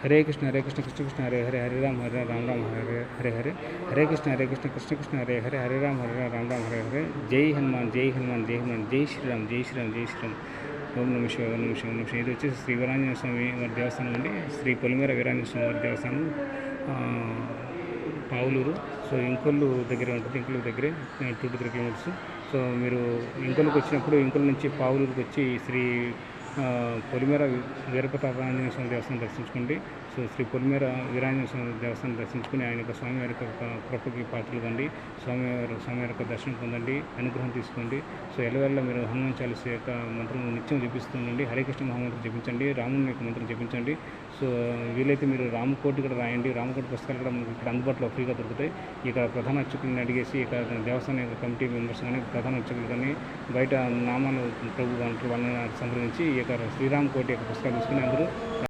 హరే కృష్ణ కృష్ణ కృష్ణ హరే హరే హరే రామ రామ రామ హరే హరే హరే హరే కృష్ణ కృష్ణ కృష్ణ హరే హరే హరే రామ రామ రామ హరే హరే. జై హనుమాన్ జై హనుమాన్ జై హనుమాన్ జై శ్రీరామ్ జై శ్రీరామ్ జై శ్రీరామ్. ఓం నమ శివాయ ఓం నమ శివాయ ఓం నమ శివాయ. ఇది వచ్చేసి శ్రీ వీరాంజనేయ స్వామి వారి దేవస్థానం అండి. శ్రీ పొలిమేర వీరాంజనేయ స్వామి వారి దేవస్థానం పావులూరు. సో ఇంకొల్లు దగ్గర ఉంటుంది. ఇంకొల్లు దగ్గరే 2-3 కిలోమీటర్స్. సో మీరు ఇంకొల్లుకి వచ్చినప్పుడు ఇంకొల్లు నుంచి పావులూరుకి వచ్చి శ్రీ పొలిమేర వీరప్రతాపాంజనేయ స్వామి దేవస్థానం దర్శించుకోండి. సో శ్రీ పొలిమేర వీరాంజనేయ స్వామి దేవస్థానం దర్శించుకుని ఆయన యొక్క స్వామివారి యొక్క కృపకి పాత్రలు కండి. స్వామివారి యొక్క దర్శనం పొందండి, అనుగ్రహం తీసుకోండి. సో ఎల్లవెల్ల మీరు హనుమాన్ చాలీస యొక్క మంత్రం నిత్యం జపిస్తుండండి. హరే కృష్ణ మహామంత్రం జపించండి, రాముని యొక్క మంత్రం జపించండి. సో వీలైతే మీరు రామకోటి కూడా రాయండి. రామకోటి పుస్తకాలు కూడా మనకి ఇక్కడ అందుబాటులో ఫ్రీగా దొరుకుతాయి. ఇక్కడ ప్రధాన అర్చకులను అడిగేసి ఇక్కడ దేవస్థానం యొక్క కమిటీ మెంబర్స్ కానీ ప్రధాన అర్చకులు కానీ బయట నామాలు ప్రభు వాళ్ళని సంప్రదించి ఈ యొక్క శ్రీరామ్ కోటి యొక్క పుస్తకాలు తీసుకుని అందరూ